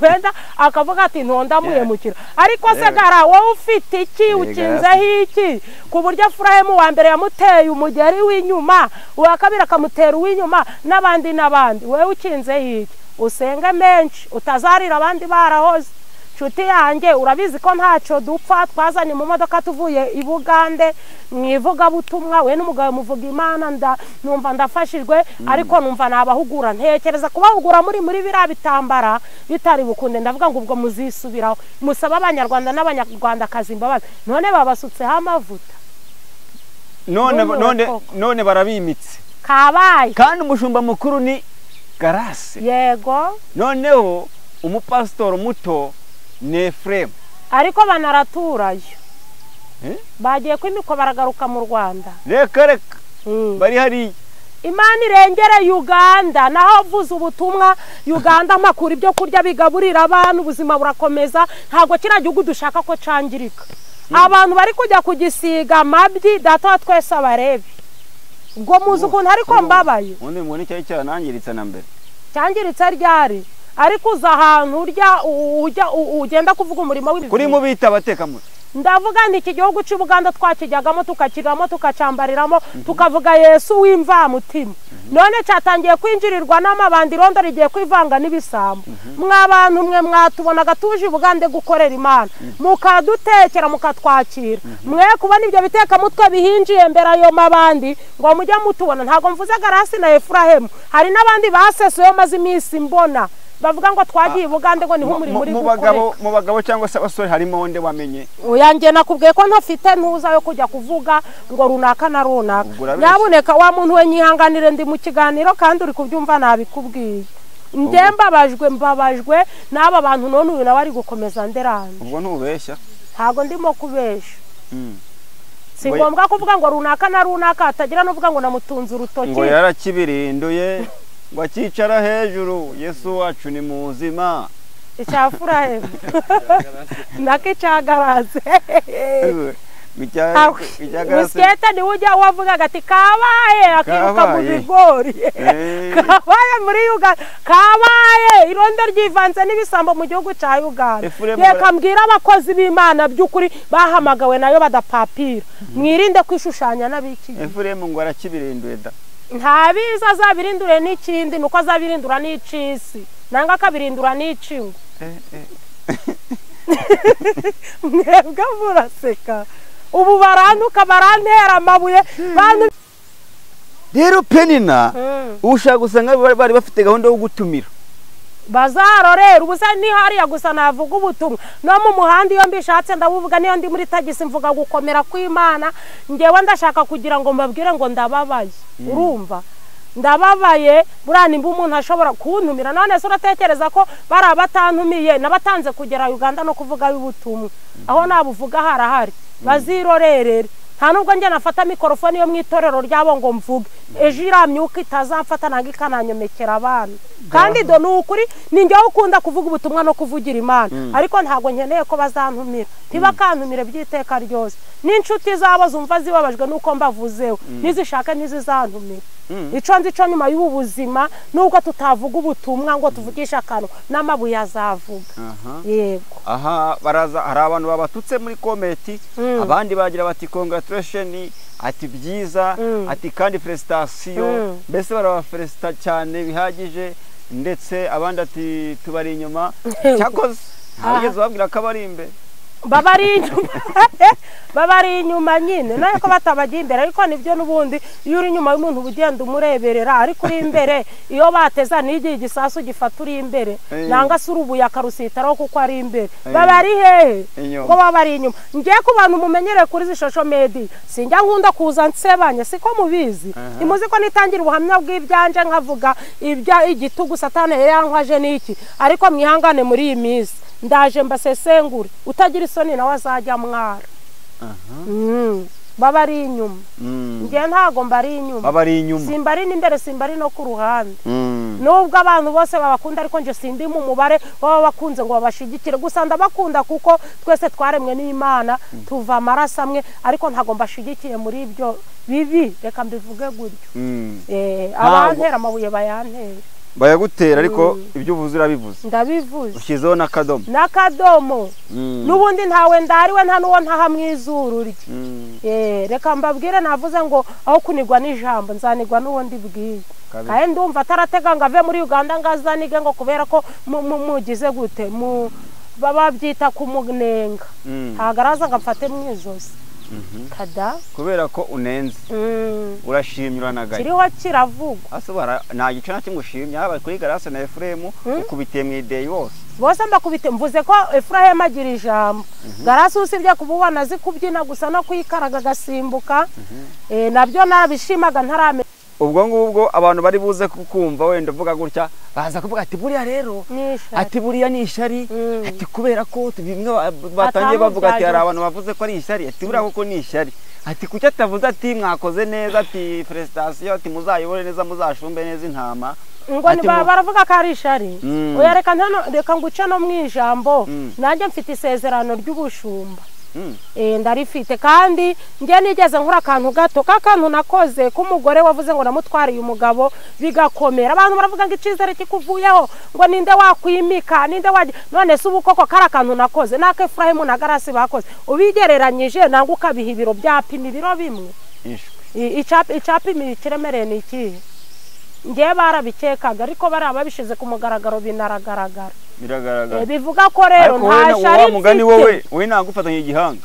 wenda akavuga ati ntondamuhemukira ariko se Gara wowe ufite iki ukinzeho iki ku buryo Efuremu wa mbere yamuteye umugeri w'inyuma uwa kabiri akamutera uw'inyuma n'abandi wowe ukinzeho iki usenge menshi utazarira abandi barahoze nshuti yanjye urabizi ko ntacyo dupfa twazanye mu modoka tuvuye i Bugande mwivuga butumwa we n'umugabo muvuga Imana numva ndafashijwe ariko numva nabahugura ntekereza kubahugura muri biriya bitambara bitari bukunde ndavuga ngo ubwo muzisubiraho musaba abanyarwanda n'abanyarwandakazi imbabazi none babasutseho amavuta none barabimitse kabaye kandi umushumba mukuru ni Garasi yego noneho umupasitori muto ni Efuremu ariko banaraturayo bagiye kwimikwa baragaruka mu Rwanda reka bari hariya Imana irengere Uganda naho vuze ubutumwa Uganda makuru ibyo kurya bigaburira abantu ubuzima burakomeza ntago kira gihugu dushaka ko cangirika abantu bari kujya kugisiga mabyi data wa twese abarebe ubwo muzi ukuntu ariko mbabaye undi muntu cyari cyanangiritse na mbere cyangiritse ryari ariko uza ahantu ujya ugenda kuvuga umurimo w'ibintu kuri mu bita abatekamutwe ndavuga nti iki gihugu cy'u Buganda twakijyagamo tukakigamo tukacambariramo tukavuga Yesu w'imvamutima none cyatangiye kwinjirirwa n'amabandi rondo rigiye kwivanga n'ibisambo mwabantu mwe mwatubonaga tuje Bugande gukorera Imana mukadutekera mukatwakira mwe kubona ibyo biteka mutwe bihinjiye mbere ayo mabandi ngo mujya mutubona ntago mvuze Garasi na Efuremu hari n'abandi basesuye maze iminsi mbona bavuga ngo twagiye Bugande ngo niho muri mu bagabo cyangwa se abasore harimo wonde wamenye uyange nakubwiye ko ntafite ntuza yo kujya kuvuga ngo runaka na runaka nyabuneka wa muntu we nyihanganire ndi mu kiganiro kandi uri kubyumva nabikubwiye mbabajwe n'aba bantu none uyu nawe ari gukomeza nderanje ubwo ntubeshya ntago ndimo kubesha si ngombwa kuvuga ngo runaka na runaka atagira no kuvuga ngo namutunze urutoki ngo yarakibirinduye ngo akicara hejuru Yesu wacu ni muzima icyafura he nakicagaraze Muskete ni ujya wavugaga ati kabaye akiruka mu bigori kabaye muri Uganda kabaye irondo ryivanze n'ibisambo mu gihugu cya Uganda reka mbwira abakozi b'Imana by'ukuri bahamagawe nayo badapapira mwirinde kwishushanya n'abiki Efuremu ngo arakibirinduye da ntabiza azabirindure n'ikindi nuko azabirindura n'icisi nanga kabirindura n'icingo mwebwe muraseka ubu barantuka barantera amabuye bantu rero Penina ushaka gusanga bari bafite gahunda yo gutumira bazarorera ubusa ni hariya gusa navuga ubutumwa no mu muhanda iyo mbishatse ndabuvuga niyo ndi muri tagisi mvuga gukomera kw'Imana ngewe ndashaka kugira ngo mbabwire ngo ndababaye urumva ndababaye burani mbu umuntu ashobora kuntumira none se uratekereza ko bari abatantumiye nabatanze kugera Uganda no kuvuga y'ubutumwa aho nabuvuga harahari bazirorerere nta nubwo njye nafata mikrofone yo mwitorero ryabo ngo mvuge ejo iramyuka itazamfata nanga ikananyomekera abana kandi do nukuri ninjye ukunda kuvuga ubutumwa no kuvugira Imana ariko ntago nkeneye ko bazantumira ntibakantumire by'iteka ryose n'inshuti zabo zumva zibabajwe nuko mbavuzeho nizishaka nizizantumira ico ndico nyuma y'ubuzima nubwo tutavuga ubutumwa ngo tuvugisha akanwa n'amabuye azavuga yego aha baraza hari abantu babatutse muri komenti abandi bagira bati congratulation ati byiza ati kandi felicitation mbese barabafelicita cyane bihagije ndetse abandi ati tubari inyuma cyakoze ntabigeze babwira ko abari imbere babari inyuma nyine nayo ko batabagiye imbere ariko nibyo nubundi iyo uri inyuma y'umuntu ubugenda umureberera ariko uri imbere iyo bateza n'igihe igisasu gifata uri imbere nanga se urubuye akarusitaraho kuko ari imbere babari hehe ngo babari inyuma ngiye ku bantu mumenyereye kuri zishosho media sinjya nkunda kuza nsebanya siko mubizi imuzi ko nitangira ubuhamya bw'ibyanje nkavuga ibya igitugu satani yankwaje niki ariko mwihangane muri iyi minsi ndaje mbasesengure utagira isoni nawe azajya mwara babari inyuma ngiye ntago mbari inyuma babari inyuma simbari n'imbere simbari no ku ruhande nubwo abantu bose babakunda ariko nje sindi mu mubare baba bakunze ngo babashigikire gusa ndabakunda kuko twese twaremwe n'Imana tuva amaraso amwe ariko ntago mbashigikiye muri ibyo bibi reka mbivuge gutyo abantera amabuye bayantera bayagutera ariko ibyo uvuze urabivuze ndabivuze ushyizeho n'akadomo n'ubundi ntawe ndariwe nta nuwo ntaha mwizuru rye reka mbabwire navuze ngo aho kunigwa n'ijambo nzanigwa n'ubundi bwiye kandi ndumva ataratega ngo ave muri Uganda ngazanige ngo kubera ko mugize gute babyita kumunenga ntagaraza ngo mfate mwizosi kada kubera ko unenze urashimye uranagaye kiriho kiravugwa asubara nta gice na kimwe ushimye haba kuri Garase na Efuremu ukubitiye mu ideye bose mbakubite mvuze ko Efuremu agira ijambo Garase usibye kububona zikubyina gusa no kwikaraga gasimbuka nabyo narabishimaga ntarame ubwo ngubwo abantu bari buze kukumva wenda uvuga gutya baza kuvuga ati buriya rero ati buriya ni ishari ati kubera ko bimwe batangiye bavuga ati hari abantu bavuze ko ari ishari ati buriya koko ni ishari ati kuki atavuze ati mwakoze neza ati felicitation ati muzayobore neza muzashumbe neza intama ngo baravuga ko ari ishari oya reka nguce no mwijambo nanjye mfite isezerano ry'ubushumba ndarifite kandi ngiye nigeze nkura akantu gato kakantu nakoze k'umugore wavuze ngo namutwariye umugabo bigakomera abantu baravuga ngo icizere kikuvuyeho ngo ninde wakwimika ninde none se ubu koko kari akantu nakoze naka Efuremu na Garase bakoze ubigereranyije nanga ukabiha ibiro byapima ibiro bimwe icapima ikiremereye ni ikihe ngiye barabikekaga ariko bari ababishize ku mugaragaro binaragaragara biragaragara bivuga ko rero nta shari mugani wowe ntagufatanye igihanga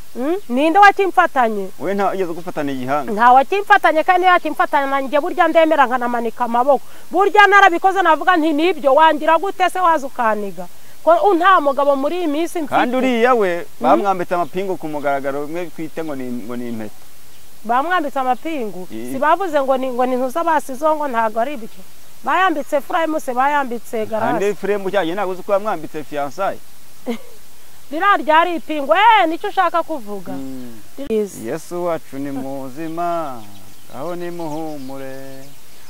ninde wakimfatanye wowe ntageze gufatana igihanga nta wakimfatanye kandi yakimfatanye nanjye burya ndemera nkanamanika amaboko burya narabikoze navuga nti nibyo wangira gute se waza ukaniga ko nta mugabo muri iyi minsi mfite kandi uriya we bamwambitse amapingu ku mugaragaro bimwe twite ngo ni impeta bamwambitse amapingu si bavuze ngo ni ntuza basizo ngo ntago ari ibyo bayambitse Efuremu se bayambitse Garase kandi Efuremu cyaje ntago uzi ko bamwambitse fiançaille rira ryari ipingu nicyo ushaka kuvuga Yesu wacu ni muzima aho ni muhumure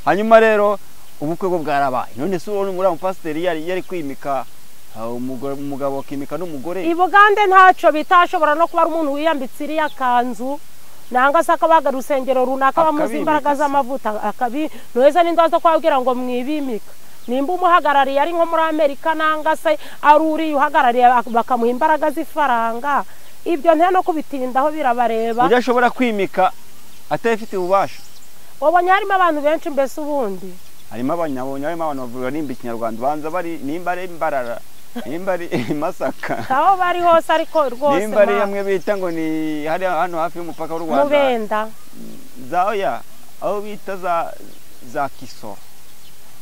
hanyuma rero ubukwe bwo bwarabaye none se uwo muri umupasiteri yari kwimika umugabo akimika n'umugore. I Bugande ntacyo bitashobora no kuba ari umuntu wiyambitse iriya kanzu nanga se akabaga rusengero runaka bamuzi imbaraga z'amavuta noheza n'indoha zo kubabwira ngo mwibimika nimba umuhagarariye ari nko muri Amerika nanga se ari uriye uhagarariye bakamuha imbaraga z'ifaranga ibyo nta no kubitindaho birabareba. Udashobora kwimika atafite ububasha. Wabonye harimo abantu benshi mbese ubundi harimo abantu bavuga nimba ikinyarwanda banza bari nimba ari imbarara nimba ari Masaka aho bari hose ariko rwose nimba ari hamwe bita ngo ni hari hano hafi y'umupaka w'u Rwanda Mubenda zaoya aho bita za Kisoro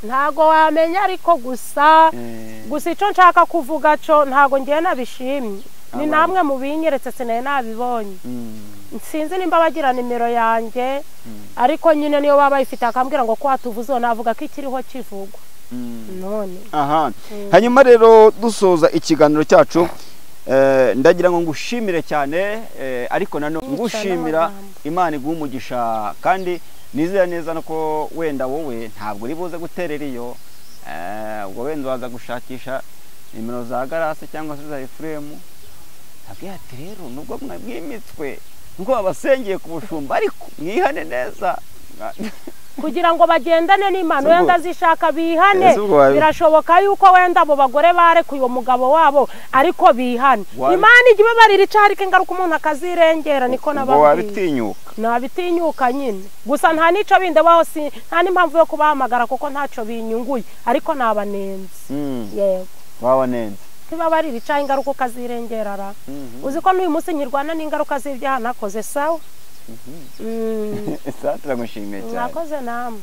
ntago wamenya ariko gusa icyo nshaka kuvuga cyo ntago ngiye nabishimye ni namwe mu binyeretse sinaye nabibonye sinzi nimba bagira nimero yanjye ariko nyine niyo baba bayifite akambwira ngo ko watuvuze navuga ko ikiriho kivugwa none. Aha hanyuma rero dusoza ikiganiro cyacu ndagira ngo ngushimire cyane ariko nano ngushimira Imana iguha umugisha kandi nizera neza ko wenda wowe ntabwo uri buze guterera iyo ubwo wenda waza gushakisha nimero za Garase cyangwa se za Efuremu abwiye ati rero nubwo mwimitswe ngo abasengeye ku bushumba ariko mwihane neza kugira ngo bagendane n'Imana wenda zishaka bihane birashoboka yuko wenda abo bagore barekuye uwo mugabo wabo ariko bihane Imana igibe barira icarike ngaruka umuntu akazirengera niko nababwiye nabitinyuka nyine gusa nta nico binde baho nta n'impamvu yo kubahamagara kuko ntaco binyunguye ariko nabanenze yego wabanenze tiba barira icaye ingaruka ukazirengera uzi ko n'uyu munsi nyirwana n'ingaruka z'ibyaha nakoze sawa Satra ngushimiye cyane nakoze namwe